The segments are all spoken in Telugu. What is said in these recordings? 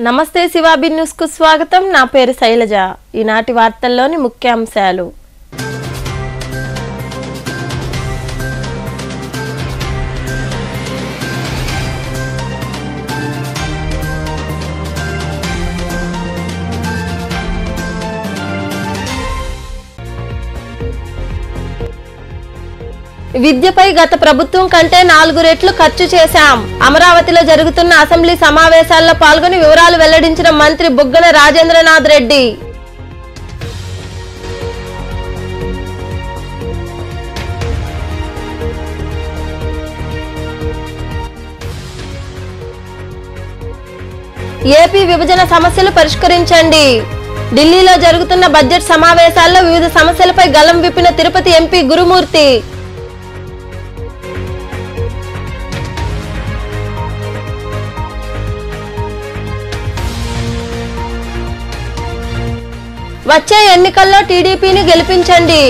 నమస్తే శివాబి న్యూస్ కు స్వాగతం. నా పేరు శైలజ. ఈనాటి వార్తల్లోని ముఖ్యాంశాలు. విద్యపై గత ప్రభుత్వం కంటే 4 రెట్లు ఖర్చు చేశాం. అమరావతిలో జరుగుతున్న అసెంబ్లీ సమావేశాల్లో పాల్గొని వివరాలు వెల్లడించిన మంత్రి బుగ్గన రాజేంద్రనాథ్ రెడ్డి. ఏపీ విభజన సమస్యలు పరిష్కరించండి. ఢిల్లీలో జరుగుతున్న బడ్జెట్ సమావేశాల్లో వివిధ సమస్యలపై గళం విప్పిన తిరుపతి ఎంపీ గురుమూర్తి. వచ్చే ఎన్నికల్లో టీడీపీని గెలిపించండి.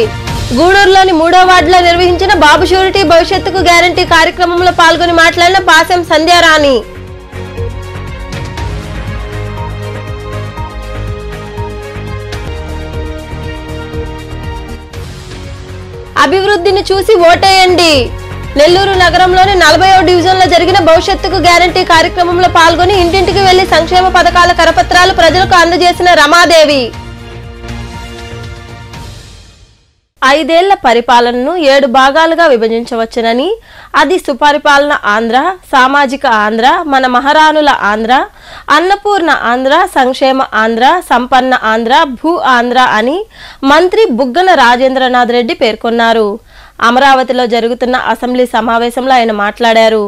గూడూరులోని 3వ వార్డులో నిర్వహించిన బాబు షూరిటీ భవిష్యత్తుకు గ్యారంటీ కార్యక్రమంలో పాల్గొని మాట్లాడిన పాసెం సంధ్యారాణి. అభివృద్ధిని చూసి ఓటేయండి. నెల్లూరు నగరంలోని 40వ డివిజన్లో జరిగిన భవిష్యత్తుకు గ్యారంటీ కార్యక్రమంలో పాల్గొని ఇంటింటికి వెళ్లి సంక్షేమ పథకాల కరపత్రాలు ప్రజలకు అందజేసిన రమాదేవి. 5 ఏళ్ల పరిపాలనను 7 భాగాలుగా విభజించవచ్చునని, అది సుపరిపాలన ఆంధ్ర, సామాజిక ఆంధ్ర, మన మహారాణుల ఆంధ్ర, అన్నపూర్ణ ఆంధ్ర, సంక్షేమ ఆంధ్ర, సంపన్న ఆంధ్ర, భూ ఆంధ్ర అని మంత్రి బుగ్గన రాజేంద్రనాథ్ రెడ్డి పేర్కొన్నారు. అమరావతిలో జరుగుతున్న అసెంబ్లీ సమావేశంలో ఆయన మాట్లాడారు.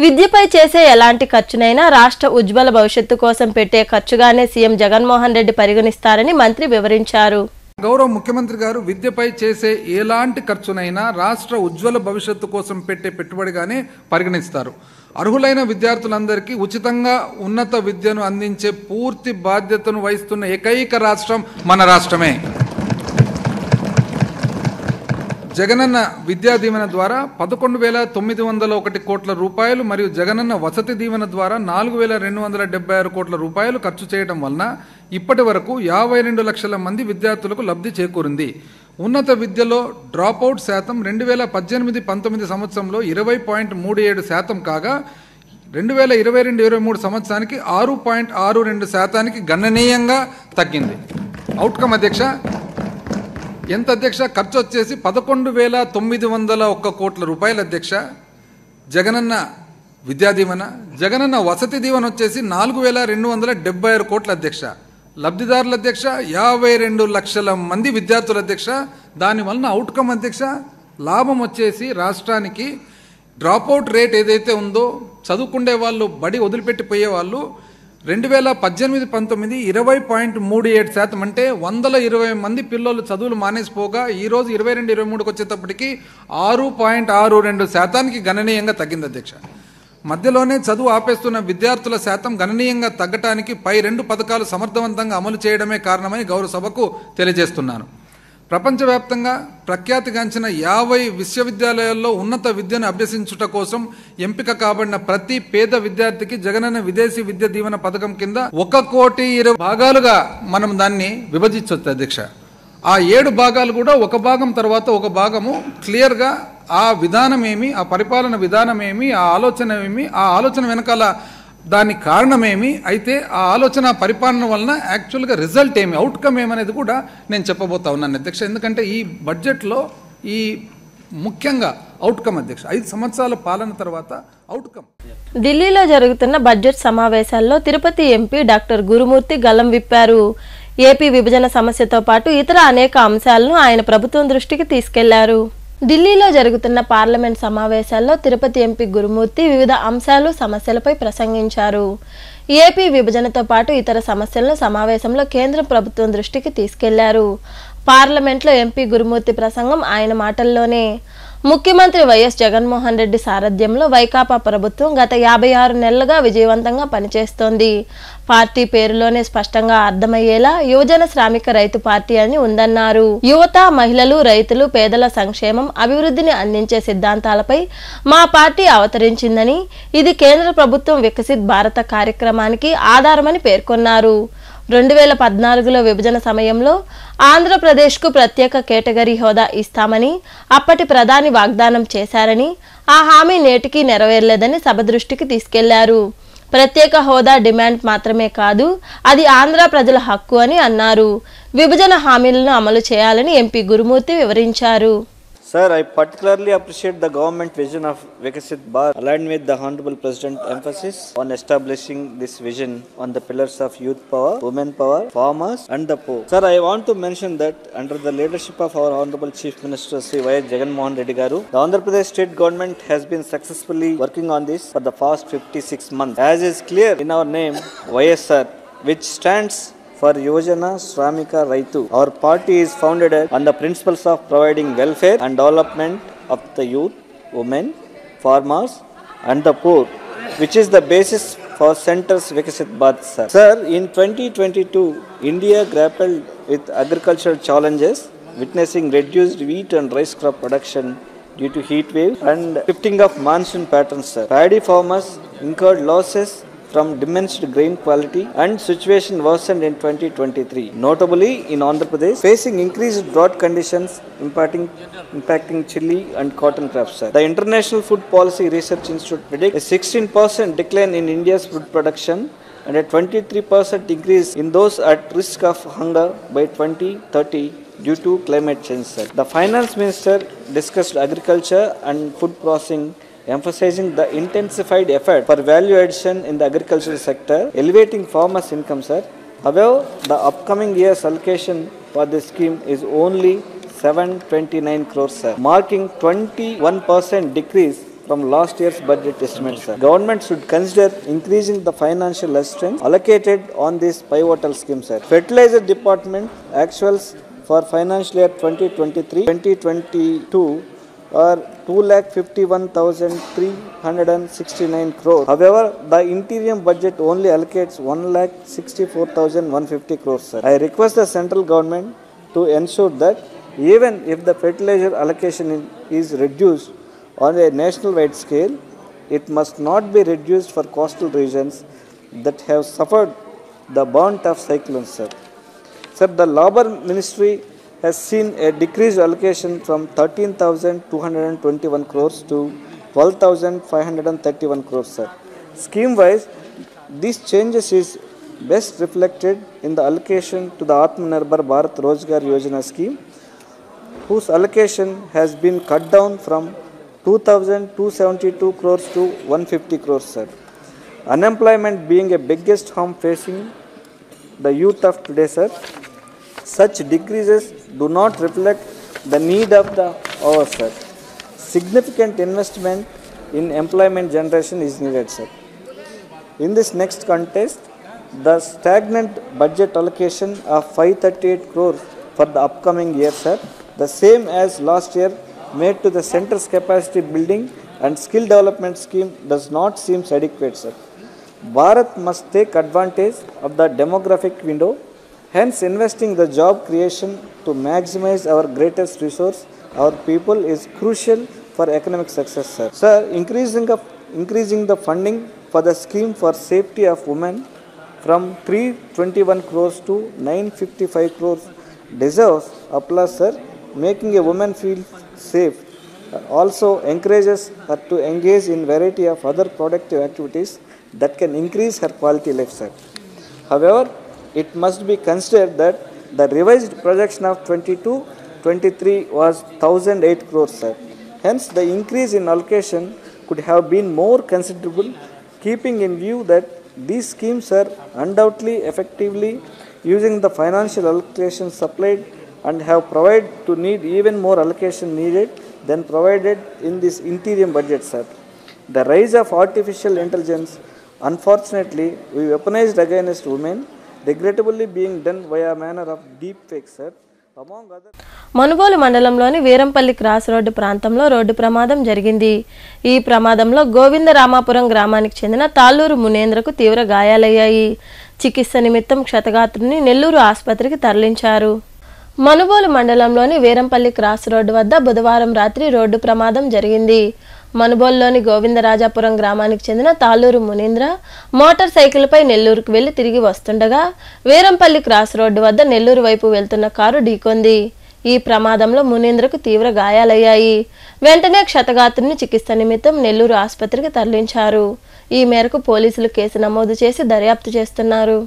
విద్యపై చేసే ఎలాంటి ఖర్చునైనా రాష్ట్ర ఉజ్వల భవిష్యత్తు కోసం పెట్టే ఖర్చుగానే సీఎం జగన్మోహన్ రెడ్డి పరిగణిస్తారని మంత్రి వివరించారు. గౌరవ ముఖ్యమంత్రి గారు విద్యపై చేసే ఎలాంటి ఖర్చునైనా రాష్ట్ర ఉజ్వల భవిష్యత్తు కోసం పెట్టే పెట్టుబడిగానే పరిగణిస్తారు. అర్హులైన విద్యార్థులందరికీ ఉచితంగా ఉన్నత విద్యను అందించే పూర్తి బాధ్యతను వహిస్తున్న ఏకైక రాష్ట్రం మన రాష్ట్రమే. జగనన్న విద్యా దీవెన ద్వారా 11,901 కోట్ల రూపాయలు మరియు జగనన్న వసతి దీవెన ద్వారా 4,276 కోట్ల రూపాయలు ఖర్చు చేయడం వలన ఇప్పటి వరకు 52 లక్షల మంది విద్యార్థులకు లబ్ధి చేకూరింది. ఉన్నత విద్యలో డ్రాపౌట్ శాతం 2018-19 సంవత్సరంలో 20.37% కాగా 2022-23 సంవత్సరానికి 6.62% గణనీయంగా తగ్గింది. అవుట్కమ్ అధ్యక్ష ఎంత అధ్యక్ష? ఖర్చు వచ్చేసి 11,901 కోట్ల రూపాయలు అధ్యక్ష. జగనన్న విద్యా దీవెన, జగనన్న వసతి దీవెన వచ్చేసి 4,276 కోట్ల అధ్యక్ష. లబ్ధిదారుల అధ్యక్ష 52 లక్షల మంది విద్యార్థుల అధ్యక్ష. దానివలన అవుట్కమ్ అధ్యక్ష లాభం వచ్చేసి రాష్ట్రానికి డ్రాపౌట్ రేట్ ఏదైతే ఉందో, చదువుకుండే వాళ్ళు బడి వదిలిపెట్టిపోయే వాళ్ళు 2018-19 20.37%, అంటే 120 మంది పిల్లలు చదువులు మానేసిపోగా ఈరోజు 22-23కి వచ్చేటప్పటికి 6.62% గణనీయంగా తగ్గింది అధ్యక్ష. మధ్యలోనే చదువు ఆపేస్తున్న విద్యార్థుల శాతం గణనీయంగా తగ్గటానికి పై 2 పథకాలు సమర్థవంతంగా అమలు చేయడమే కారణమని గౌరవ సభకు తెలియజేస్తున్నాను. ప్రపంచవ్యాప్తంగా ప్రఖ్యాతిగాంచిన 50 విశ్వవిద్యాలయాల్లో ఉన్నత విద్యను అభ్యసించుట కోసం ఎంపిక కాబడిన ప్రతి పేద విద్యార్థికి జగనన్న విదేశీ విద్య దీవెన పథకం కింద 1,20,00,000 భాగాలుగా మనం దాన్ని విభజించవచ్చు అధ్యక్ష. ఆ 7 భాగాలు కూడా ఒక భాగం తర్వాత ఒక భాగము క్లియర్గా ఆ విధానం ఏమి, ఆ పరిపాలన విధానం ఏమి, ఆ ఆలోచన ఏమి, ఆ ఆలోచన వెనకాల దాని కారణమేమి, అయితే ఆ ఆలోచన పరిపాలన వలన యాక్చువల్గా రిజల్ట్ ఏమి, అవుట్కమ్ ఏమనేది కూడా నేను చెప్పబోతా ఉన్నాను అధ్యక్ష. ఎందుకంటే ఈ బడ్జెట్లో ఈ ముఖ్యంగా అవుట్కమ్ అధ్యక్ష 5 సంవత్సరాల పాలన తర్వాత అవుట్కమ్. ఢిల్లీలో జరుగుతున్న బడ్జెట్ సమావేశాల్లో తిరుపతి ఎంపీ డాక్టర్ గురుమూర్తి గళం విప్పారు. ఏపీ విభజన సమస్యతో పాటు ఇతర అనేక అంశాలను ఆయన ప్రభుత్వం దృష్టికి తీసుకెళ్లారు. ఢిల్లీలో జరుగుతున్న పార్లమెంట్ సమావేశాల్లో తిరుపతి ఎంపీ గురుమూర్తి వివిధ అంశాలు, సమస్యలపై ప్రసంగించారు. ఏపీ విభజనతో పాటు ఇతర సమస్యలను సమావేశంలో కేంద్ర ప్రభుత్వం దృష్టికి తీసుకెళ్లారు. పార్లమెంట్లో ఎంపీ గురుమూర్తి ప్రసంగం ఆయన మాటల్లోనే ముఖ్యమంత్రి వైఎస్ జగన్మోహన్ రెడ్డి సారథ్యంలో వైకాపా ప్రభుత్వం గత 56 నెలలుగా విజయవంతంగా పనిచేస్తోంది. పార్టీ పేరులోనే స్పష్టంగా అర్థమయ్యేలా యువజన శ్రామిక రైతు పార్టీ అని ఉందన్నారు. యువత, మహిళలు, రైతులు, పేదల సంక్షేమం, అభివృద్ధిని అందించే సిద్ధాంతాలపై మా పార్టీ అవతరించిందని, ఇది కేంద్ర ప్రభుత్వం వికసిత్ భారత కార్యక్రమానికి ఆధారమని పేర్కొన్నారు. 2014లో విభజన సమయంలో ఆంధ్రప్రదేశ్కు ప్రత్యేక కేటగిరీ హోదా ఇస్తామని అప్పటి ప్రధాని వాగ్దానం చేశారని, ఆ హామీ నేటికి నెరవేరలేదని సభ దృష్టికి తీసుకెళ్లారు. ప్రత్యేక హోదా డిమాండ్ మాత్రమే కాదు, అది ఆంధ్ర ప్రజల హక్కు అని అన్నారు. విభజన హామీలను అమలు చేయాలని ఎంపీ గురుమూర్తి వివరించారు. Sir, I particularly appreciate the government vision of Vikasit Bharat, aligned with the Honorable President emphasis on establishing this vision on the pillars of youth power, women power, farmers and the poor. Sir, I want to mention that under the leadership of our Honorable Chief Minister Sri Y. Jagan Mohan Reddy Garu, the Andhra Pradesh State Government has been successfully working on this for the past 56 months. As is clear in our name, YSR, which stands for Yojana Shramika Raitu. Our party is founded on the principles of providing welfare and development of the youth, women, farmers and the poor, which is the basis for Center's Vikasit Bharat. Sir, in 2022, India grappled with agricultural challenges, witnessing reduced wheat and rice crop production due to heat waves and shifting of monsoon patterns. Sir. Paddy farmers incurred losses from diminished grain quality and situation worsened in 2023. Notably in Andhra Pradesh, facing increased drought conditions impacting chili and cotton crops. The International Food Policy Research Institute predicts a 16% decline in India's food production and a 23% increase in those at risk of hunger by 2030 due to climate change. The Finance Minister discussed agriculture and food processing, emphasizing the intensified effort for value addition in the agricultural sector, elevating farmers' income, sir. However, the upcoming year's allocation for this scheme is only 729 crores, sir, marking 21% decrease from last year's budget estimate, sir. Government should consider increasing the financial assistance allocated on this pivotal scheme, sir. Fertilizer Department actuals for financial year 2023-2022 or 2,51,369 crores. However, the interim budget only allocates 1,64,150 crores. Sir. I request the central government to ensure that even if the fertilizer allocation is reduced on a national-wide scale, it must not be reduced for coastal regions that have suffered the brunt of cyclones. Sir. Sir, the Labor Ministry has seen a decreased allocation from 13,221 crores to 12,531 crores. Sir. Scheme-wise, these changes is best reflected in the allocation to the Atmanirbhar Bharat Rozgar Yojana scheme, whose allocation has been cut down from 2,272 crores to 150 crores. Sir. Unemployment being a biggest harm facing the youth of today, sir, such decreases do not reflect the need of the hour, sir. Significant investment in employment generation is needed, sir. In this next context, the stagnant budget allocation of 538 crores for the upcoming year, sir, the same as last year, made to the center's capacity building and skill development scheme does not seem adequate, sir. Bharat must take advantage of the demographic window. Hence, investing the job creation to maximize our greatest resource, our people, is crucial for economic success, sir. Sir, increasing the funding for the scheme for safety of women from 321 crores to 955 crores deserves applause, sir. Making a woman feel safe also encourages her to engage in variety of other productive activities that can increase her quality life, sir. However, it must be considered that the revised projection of 22-23 was 1,008 crores, sir. Hence, the increase in allocation could have been more considerable, keeping in view that these schemes are undoubtedly effectively using the financial allocation supplied and have provided to need even more allocation needed than provided in this interim budget, sir. The rise of artificial intelligence, unfortunately, we weaponized against women, regrettably being done via a manner of deep fake, sir, Among other Manubolu మండలంలోని వీరంపల్లి క్రాస్ రోడ్డు ప్రాంతంలో రోడ్డు ప్రమాదం జరిగింది. ఈ ప్రమాదంలో గోవిందరామాపురం గ్రామానికి చెందిన తాళ్ళూరు మునేంద్రకు తీవ్ర గాయాలయ్యాయి. చికిత్స నిమిత్తం క్షతగాత్రుని నెల్లూరు ఆసుపత్రికి తరలించారు. మనుబోలు మండలంలోని వీరంపల్లి క్రాస్ రోడ్డు వద్ద బుధవారం రాత్రి రోడ్డు ప్రమాదం జరిగింది. మనుబోలులోని గోవిందరాజాపురం గ్రామానికి చెందిన తాళ్ళూరు మునీంద్ర మోటార్ సైకిల్పై నెల్లూరుకు వెళ్లి తిరిగి వస్తుండగా వీరంపల్లి క్రాస్ రోడ్డు వద్ద నెల్లూరు వైపు వెళ్తున్న కారు ఢీకొంది. ఈ ప్రమాదంలో మునీంద్రకు తీవ్ర గాయాలయ్యాయి. వెంటనే క్షతగాత్రుని చికిత్స నిమిత్తం నెల్లూరు ఆసుపత్రికి తరలించారు. ఈ మేరకు పోలీసులు కేసు నమోదు చేసి దర్యాప్తు చేస్తున్నారు.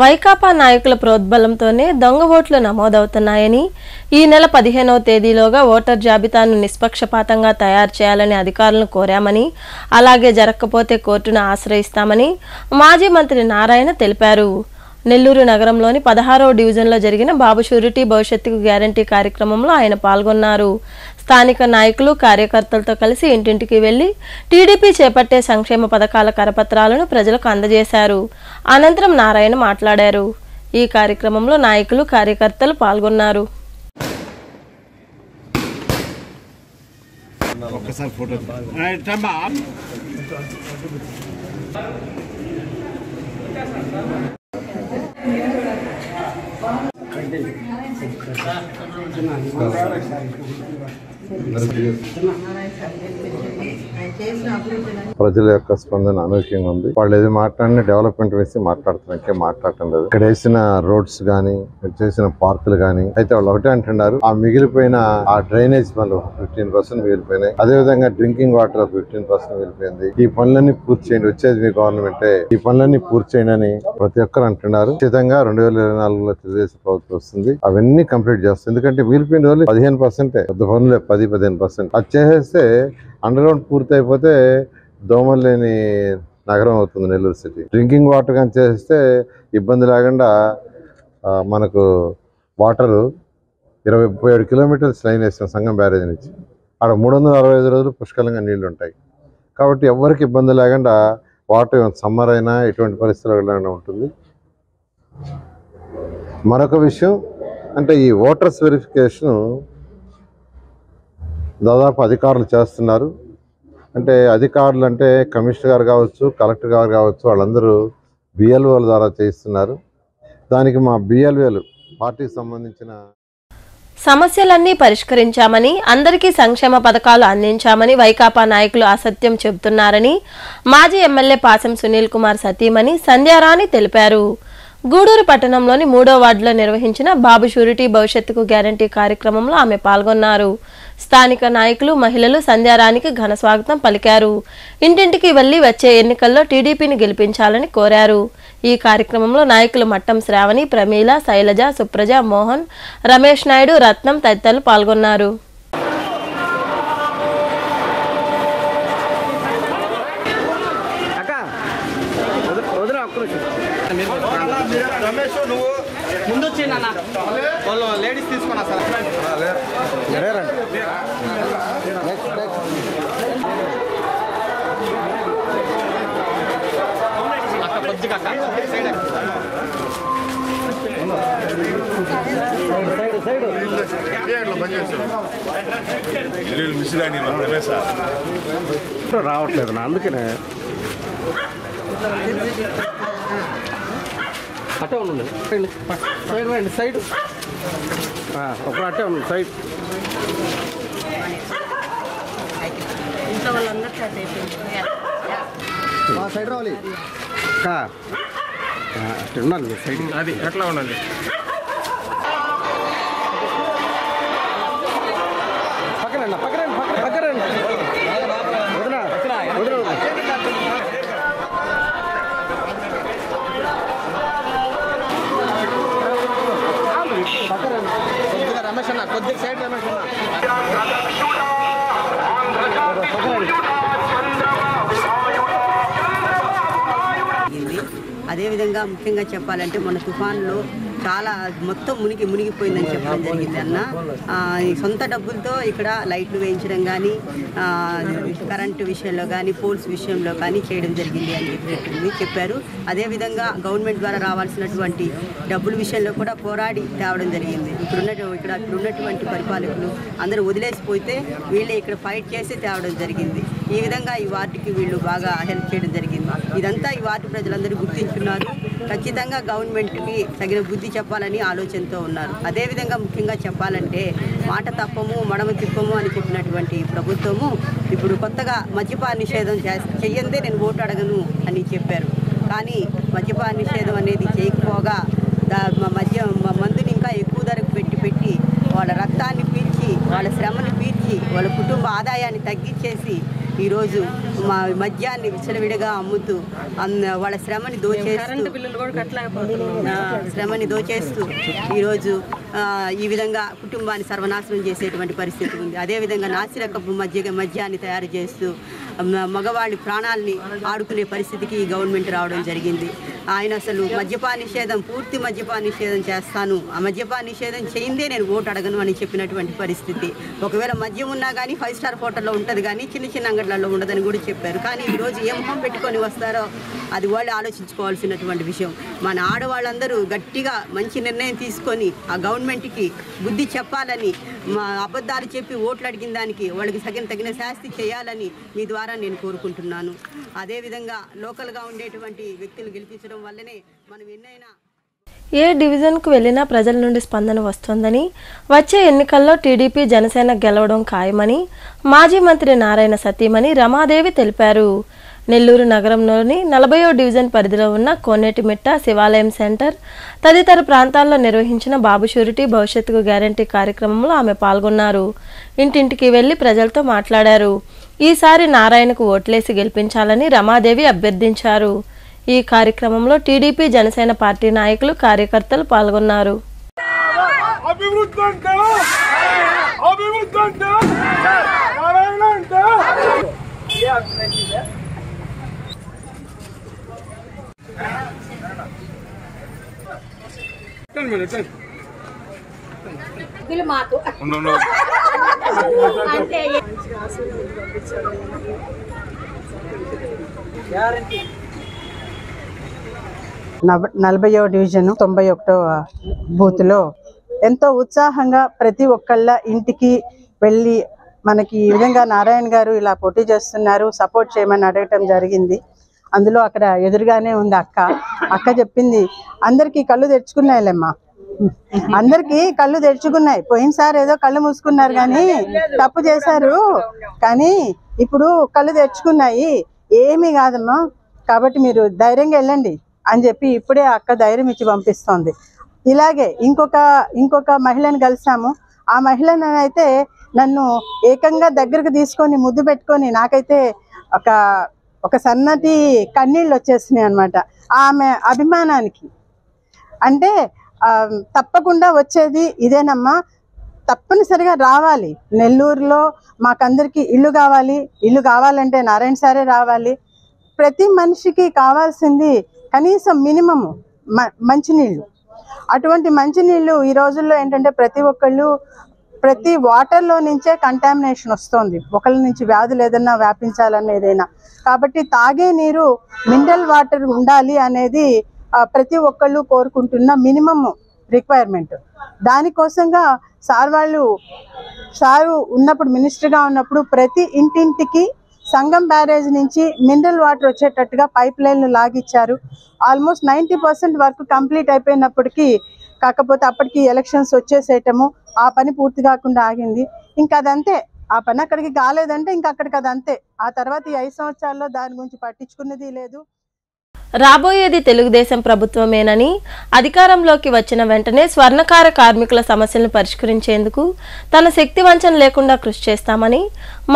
వైకాపా నాయకుల ప్రోద్బలంతోనే దొంగ ఓట్లు నమోదవుతున్నాయని, ఈ నెల 15వ తేదీలోగా ఓటర్ జాబితాను నిష్పక్షపాతంగా తయారు చేయాలని అధికారులను కోరామని, అలాగే జరగకపోతే కోర్టును ఆశ్రయిస్తామని మాజీ మంత్రి నారాయణ తెలిపారు. నెల్లూరు నగరంలోని 16వ డివిజన్లో జరిగిన బాబు షూరిటీ భవిష్యత్తుకు గ్యారంటీ కార్యక్రమంలో ఆయన పాల్గొన్నారు. స్థానిక నాయకులు కార్యకర్తలతో కలిసి ఇంటింటికి వెళ్లి టీడీపీ చేపట్టే సంక్షేమ పథకాల కరపత్రాలను ప్రజలకు అందజేశారు. అనంతరం నారాయణ మాట్లాడారు. ఈ కార్యక్రమంలో నాయకులు కార్యకర్తలు పాల్గొన్నారు. ప్రజల యొక్క స్పందన అనూహ్యంగా ఉంది. వాళ్ళు ఏది మాట్లాడినా డెవలప్మెంట్ వేసి మాట్లాడుతున్నాకే మాట్లాడటం లేదు. ఇక్కడ వేసిన రోడ్స్ గానీ, చేసిన పార్కులు గానీ అయితే వాళ్ళు ఒకటే అంటున్నారు, ఆ మిగిలిపోయిన ఆ డ్రైనేజ్ పనులు 15% మిగిలిపోయినాయి. అదే విధంగా డ్రింకింగ్ వాటర్ 15% మిగిలిపోయింది. ఈ పనులన్నీ పూర్తి చేయండి, వచ్చేది మీ గవర్నమెంటే, ఈ పనులన్నీ పూర్తి చేయండి అని ప్రతి ఒక్కరు అంటున్నారు. ఖచ్చితంగా 2024లో తెలుగుదేశం ప్రభుత్వం వస్తుంది, అవన్నీ కంప్లీట్ చేస్తుంది. ఎందుకంటే మిగిలిపోయిన రోజులు 15%, పెద్ద పనులే 10-15%. అది చేసేస్తే అండర్ గ్రౌండ్ పూర్తి అయిపోతే దోమలు లేని నగరం అవుతుంది నెల్లూరు సిటీ. డ్రింకింగ్ వాటర్ కానీ చేస్తే ఇబ్బంది లేకుండా మనకు వాటరు 27 కిలోమీటర్స్ లైన్ వేస్తాం సంగం బ్యారేజ్ నుంచి. అక్కడ 365 రోజులు పుష్కలంగా నీళ్లు ఉంటాయి. కాబట్టి ఎవరికి ఇబ్బంది లేకుండా వాటర్ సమ్మర్ అయినా ఎటువంటి పరిస్థితుల్లో ఉంటుంది. మరొక విషయం అంటే ఈ ఓటర్స్ వెరిఫికేషన్ దాదాపు అధికారులు చేస్తున్నారు. అంటే అధికారులు అంటే కమిషనర్ గారు కావచ్చు, కలెక్టర్ గారు కావచ్చు, వాళ్ళందరూ బిఎల్ఓల ద్వారా చేయిస్తున్నారు. దానికి మా బిఎల్ఓలు పార్టీకి సంబంధించిన సమస్యలన్నీ పరిష్కరించామని, అందరికీ సంక్షేమ పథకాలు అందించామని వైకాపా నాయకులు అసత్యం చెబుతున్నారని మాజీ ఎమ్మెల్యే పాసం సునీల్ కుమార్ సతీమణి సంధ్యారాణి తెలిపారు. గూడూరు పట్టణంలోని 3వ వార్డులో నిర్వహించిన బాబు షూరిటీ భవిష్యత్తుకు గ్యారంటీ కార్యక్రమంలో ఆమె పాల్గొన్నారు. స్థానిక నాయకులు, మహిళలు సంధ్యారాణికి ఘన స్వాగతం పలికారు. ఇంటింటికి వెళ్లి వచ్చే ఎన్నికల్లో టీడీపీని గెలిపించాలని కోరారు. ఈ కార్యక్రమంలో నాయకులు మట్టం శ్రావణి, ప్రమీల, శైలజ, సుప్రజ, మోహన్, రమేష్ నాయుడు, రత్నం తదితరులు పాల్గొన్నారు. లేడీస్ తీసుకున్నా సార్ రావట్లేదు నా, అందుకనే అట్టే ఉండండి. సైడ్ రండి, సైడ్ ఒక అట్టే ఉండండి, సైడ్. సైడ్ రావాలి, అట్టే ఉండాలి సైడ్. అది ఎట్లా ఉండాలి? పక్కనండి, పక్కనండి, పక్కనండి. వదినా వదినా రమేష్ అన్న, కొద్దిగా సైడ్ రమేష్ అన్న. అదేవిధంగా ముఖ్యంగా చెప్పాలంటే మన తుఫాన్లో చాలా మొత్తం మునిగిపోయిందని చెప్పడం జరిగింది అన్న. సొంత డబ్బులతో ఇక్కడ లైట్లు వేయించడం కానీ, కరెంటు విషయంలో కానీ, పోల్స్ విషయంలో కానీ చేయడం జరిగింది అని చెప్పారు. అదేవిధంగా గవర్నమెంట్ ద్వారా రావాల్సినటువంటి డబ్బుల విషయంలో కూడా పోరాడి తేవడం జరిగింది. ఇక్కడ ఉన్నటువంటి పరిపాలకులు అందరూ వదిలేసిపోతే వీళ్ళే ఇక్కడ ఫైట్ చేసి తేవడం జరిగింది. ఈ విధంగా ఈ వార్డుకి వీళ్ళు బాగా హెల్ప్ చేయడం జరిగింది. ఇదంతా ఈ వార్డు ప్రజలందరూ గుర్తించున్నారు. ఖచ్చితంగా గవర్నమెంట్కి తగిన బుద్ధి చెప్పాలని ఆలోచనతో ఉన్నారు. అదేవిధంగా ముఖ్యంగా చెప్పాలంటే మాట తప్పము మడమ తిప్పము అని చెప్పినటువంటి ప్రభుత్వము ఇప్పుడు కొత్తగా మద్యపాన నిషేధం చెయ్యందే నేను ఓటు అడగను అని చెప్పారు. కానీ మద్యపాన నిషేధం అనేది చేయకపోగా మందుని ఇంకా ఎక్కువ ధరకు పెట్టి వాళ్ళ రక్తాన్ని పీల్చి, వాళ్ళ శ్రమని పీల్చి, వాళ్ళ కుటుంబ ఆదాయాన్ని తగ్గించేసి ఈరోజు మా మద్యాన్ని విచ్చలవిడిగా అమ్ముతూ వాళ్ళ శ్రమని దోచేస్తూ ఈరోజు ఈ విధంగా కుటుంబాన్ని సర్వనాశనం చేసేటువంటి పరిస్థితి ఉంది. అదేవిధంగా నాసిరకపు మద్యాన్ని తయారు చేస్తూ మగవాళ్ళ ప్రాణాలని ఆడుకునే పరిస్థితికి ఈ గవర్నమెంట్ రావడం జరిగింది. ఆయన అసలు పూర్తి మద్యపాన నిషేధం చేస్తాను, ఆ మద్యపాన నిషేధం చేయిందే నేను ఓటు అడగను అని చెప్పినటువంటి పరిస్థితి. ఒకవేళ మద్యం ఉన్నా కానీ 5 స్టార్ హోటల్లో ఉంటుంది కానీ చిన్న అంగడ్లలో ఉండదని కూడా చెప్పారు. కానీ ఈరోజు ఏ మొహం పెట్టుకొని వస్తారో అది వాళ్ళు ఆలోచించుకోవాల్సినటువంటి విషయం. మన ఆడవాళ్ళందరూ గట్టిగా మంచి నిర్ణయం తీసుకొని ఆ గవర్నమెంట్కి బుద్ధి చెప్పాలని, మా అబద్ధాలు చెప్పి ఓట్లు అడిగిన దానికి వాళ్ళకి తగిన శాస్తి చేయాలని మీ ద్వారా నేను కోరుకుంటున్నాను. అదేవిధంగా లోకల్గా ఉండేటువంటి వ్యక్తులు గెలిపించడం వల్లనే మనం ఎన్నైనా ఏ డివిజన్కు వెళ్లినా ప్రజల నుండి స్పందన వస్తోందని, వచ్చే ఎన్నికల్లో టీడీపీ జనసేన గెలవడం ఖాయమని మాజీ మంత్రి నారాయణ సతీమణి రమాదేవి తెలిపారు. నెల్లూరు నగరంలోని 40వ డివిజన్ పరిధిలో ఉన్న కోనేటిమిట్ట శివాలయం సెంటర్ తదితర ప్రాంతాల్లో నిర్వహించిన బాబు షూరిటీ భవిష్యత్తుకు గ్యారంటీ కార్యక్రమంలో ఆమె పాల్గొన్నారు. ఇంటింటికి వెళ్లి ప్రజలతో మాట్లాడారు. ఈసారి నారాయణకు ఓట్లేసి గెలిపించాలని రమాదేవి అభ్యర్థించారు. ఈ కార్యక్రమంలో టీడీపీ జనసేన పార్టీ నాయకులు కార్యకర్తలు పాల్గొన్నారు. నలభైవ డివిజన్ 91వ బూత్లో ఎంతో ఉత్సాహంగా ప్రతి ఒక్కళ్ళ ఇంటికి వెళ్ళి మనకి ఈ విధంగా నారాయణ గారు ఇలా పోటీ చేస్తున్నారు, సపోర్ట్ చేయమని అడగటం జరిగింది. అందులో అక్కడ ఎదురుగానే ఉంది అక్క చెప్పింది, అందరికీ కళ్ళు తెరుచుకున్నాయిలేమ్మా, అందరికీ కళ్ళు తెరుచుకున్నాయి. పోయినసారి ఏదో కళ్ళు మూసుకున్నారు కానీ తప్పు చేశారు, కానీ ఇప్పుడు కళ్ళు తెరుచుకున్నాయి, ఏమీ కాదమ్మా, కాబట్టి మీరు ధైర్యంగా వెళ్ళండి అని చెప్పి ఇప్పుడే అక్క ధైర్యం ఇచ్చి పంపిస్తోంది. ఇలాగే ఇంకొక మహిళను కలిసాము. ఆ మహిళను అయితే నన్ను ఏకంగా దగ్గరకు తీసుకొని ముద్దు పెట్టుకొని నాకైతే ఒక సన్నటి కన్నీళ్ళు వచ్చేసినాయి అనమాట. ఆమె అభిమానానికి అంటే తప్పకుండా వచ్చేది ఇదేనమ్మా, తప్పనిసరిగా రావాలి. నెల్లూరులో మాకందరికి ఇల్లు కావాలంటే నారాయణ సారే రావాలి. ప్రతి మనిషికి కావాల్సింది కనీసం మినిమము మంచినీళ్ళు. అటువంటి మంచినీళ్ళు ఈ రోజుల్లో ఏంటంటే ప్రతి వాటర్లో నుంచే కంటామినేషన్ వస్తుంది, ఒకళ్ళ నుంచి వ్యాధులు ఏదైనా వ్యాపించాలన్న ఏదైనా. కాబట్టి తాగే నీరు మినరల్ వాటర్ ఉండాలి అనేది ప్రతి ఒక్కళ్ళు కోరుకుంటున్న మినిమమ్ రిక్వైర్మెంట్. దానికోసంగా సారు ఉన్నప్పుడు మినిస్టర్గా ఉన్నప్పుడు ప్రతి ఇంటింటికి సంగం బ్యారేజ్ నుంచి మినరల్ వాటర్ వచ్చేటట్టుగా పైప్ లైన్లు లాగిచ్చారు. ఆల్మోస్ట్ 90% వరకు కంప్లీట్ అయిపోయినప్పటికీ, కాకపోతే అప్పటికి ఎలక్షన్స్ వచ్చేసేయటము, ఆ పని పూర్తి కాకుండా ఆగింది. ఇంకా అదంతే, ఆ పని అక్కడికి కాలేదంటే ఇంకా అక్కడికి అదంతే. ఆ తర్వాత ఈ 5 సంవత్సరాల్లో దాని గురించి పట్టించుకున్నది లేదు. రాబోయేది తెలుగుదేశం ప్రభుత్వమేనని, అధికారంలోకి వచ్చిన వెంటనే స్వర్ణకార కార్మికుల సమస్యలను పరిష్కరించేందుకు తన శక్తి వంచన లేకుండా కృషి చేస్తామని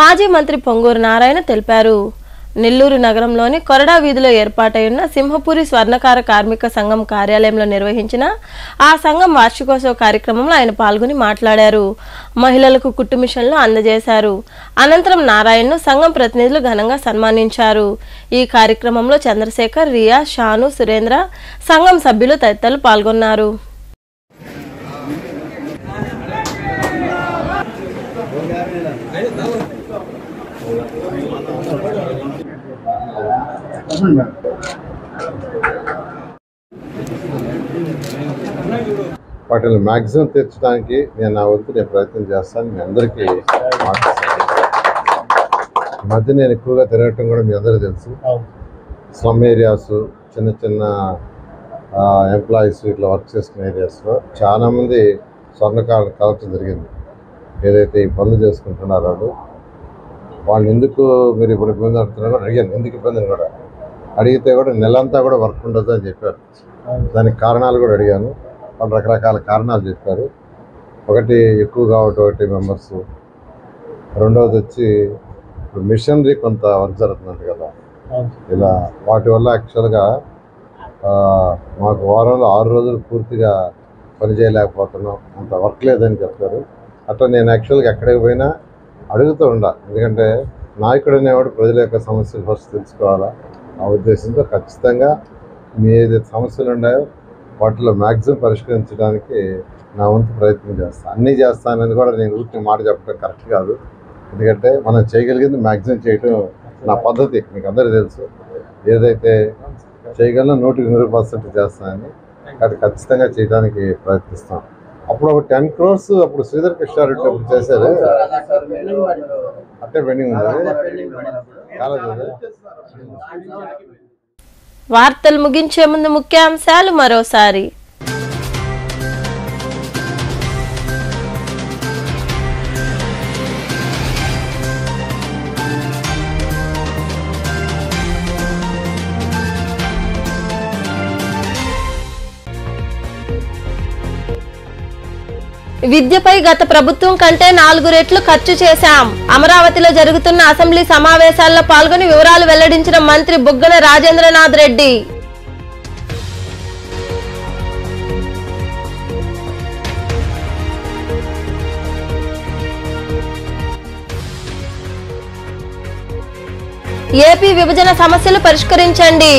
మాజీ మంత్రి పొంగూరు నారాయణ తెలిపారు. నెల్లూరు నగరంలోని కొరడా వీధిలో ఏర్పాటైన సింహపురి స్వర్ణకార కార్మిక సంఘం కార్యాలయంలో నిర్వహించిన ఆ సంఘం వార్షికోత్సవ కార్యక్రమంలో ఆయన పాల్గొని మాట్లాడారు. మహిళలకు కుట్టు మిషన్లు అందజేశారు. అనంతరం నారాయణను సంఘం ప్రతినిధులు ఘనంగా సన్మానించారు. ఈ కార్యక్రమంలో చంద్రశేఖర్, రియా, షాను, సురేంద్ర, సంఘం సభ్యులు తదితరులు పాల్గొన్నారు. వాటిని మ్యాక్సిమం తీర్చడానికి నేను నా వంతు నేను ప్రయత్నం చేస్తాను. మీ అందరికీ మాట్లాడతాను. ఈ మధ్య నేను ఎక్కువగా తిరగటం కూడా మీ అందరికీ తెలుసు. స్లమ్ ఏరియాస్, చిన్న చిన్న ఎంప్లాయీస్ ఇట్లా వర్క్ చేసుకునే ఏరియాస్లో చాలామంది స్వర్ణకారులు కలెక్షన్ జరిగింది. ఏదైతే ఈ పనులు చేసుకుంటున్నారో వాళ్ళు ఎందుకు మీరు ఇప్పుడు ఇబ్బంది పడుతున్నారు కూడా అడిగాను. ఎందుకు ఇబ్బందిని కూడా అడిగితే కూడా నెలంతా కూడా వర్క్ ఉండదు అని చెప్పారు. దానికి కారణాలు కూడా అడిగాను. వాళ్ళు రకరకాల కారణాలు చెప్పారు. ఒకటి ఎక్కువ కావటం, ఒకటి మెంబర్స్, రెండవది వచ్చి మిషనరీ కొంత వర్క్ జరుగుతుందంట కదా, ఇలా వాటి వల్ల యాక్చువల్గా మాకు వారంలో 6 రోజులు పూర్తిగా పని చేయలేకపోతున్నాం, అంత వర్క్ లేదని చెప్పారు. అట్లా నేను యాక్చువల్గా ఎక్కడికి పోయినా అడుగుతూ ఉండాలి. ఎందుకంటే నాయకుడు అనేవాడు ప్రజల యొక్క సమస్యలు ఫస్ట్ తెలుసుకోవాలా. ఆ ఉద్దేశంతో ఖచ్చితంగా మీ ఏదైతే సమస్యలు ఉన్నాయో వాటిలో మ్యాక్సిమం పరిష్కరించడానికి నా వంతు ప్రయత్నం చేస్తాను. అన్నీ చేస్తానని కూడా నేను ఊరికి మాట చెప్పడం కరెక్ట్ కాదు. ఎందుకంటే మనం చేయగలిగింది మ్యాక్సిమం చేయటం నా పద్ధతి, మీకు అందరికీ తెలుసు. ఏదైతే చేయగలనో 100% చేస్తానని, అది ఖచ్చితంగా చేయడానికి ప్రయత్నిస్తాం. అప్పుడు ఒక 10 crores అప్పుడు శ్రీధర్ కృష్ణారెడ్డి అప్పుడు చేశారు, అట్టే పెండింగ్ ఉంది. వార్తలు ముగించే ముందు ముఖ్యాంశాలు మరోసారి. విద్యపై గత ప్రభుత్వం కంటే 4 రెట్లు ఖర్చు చేశాం. అమరావతిలో జరుగుతున్న అసెంబ్లీ సమావేశాల్లో పాల్గొని వివరాలు వెల్లడించిన మంత్రి బుగ్గన రాజేంద్రనాథ్ రెడ్డి. ఏపీ విభజన సమస్యలు పరిష్కరించండి.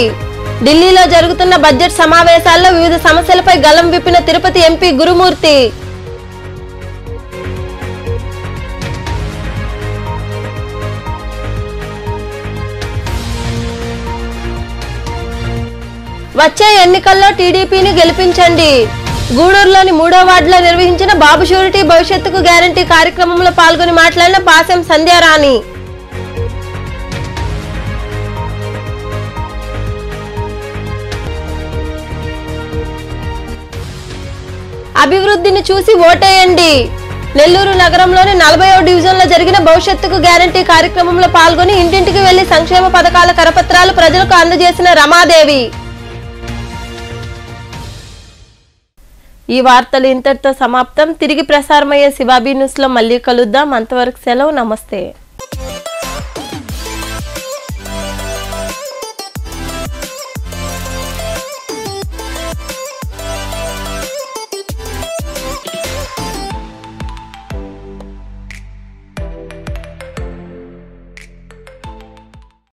ఢిల్లీలో జరుగుతున్న బడ్జెట్ సమావేశాల్లో వివిధ సమస్యలపై గళం విప్పిన తిరుపతి ఎంపీ గురుమూర్తి. వచ్చే ఎన్నికల్లో టీడీపీని గెలిపించండి. గూడూరులోని 3వ వార్డులో నిర్వహించిన బాబు షూరిటీ భవిష్యత్తుకు గ్యారంటీ కార్యక్రమంలో పాల్గొని మాట్లాడిన పాసెం సంధ్యారాణి. అభివృద్ధిని చూసి ఓటేయండి. నెల్లూరు నగరంలోని 40వ డివిజన్లో జరిగిన భవిష్యత్తుకు గ్యారంటీ కార్యక్రమంలో పాల్గొని ఇంటింటికి వెళ్లి సంక్షేమ పథకాల కరపత్రాలు ప్రజలకు అందజేసిన రమాదేవి. ఈ వార్తలు ఇంతటితో సమాప్తం. తిరిగి ప్రసారమయ్యే శివాబీ న్యూస్ లో మళ్ళీ కలుద్దాం. అంతవరకు సెలవు. నమస్తే.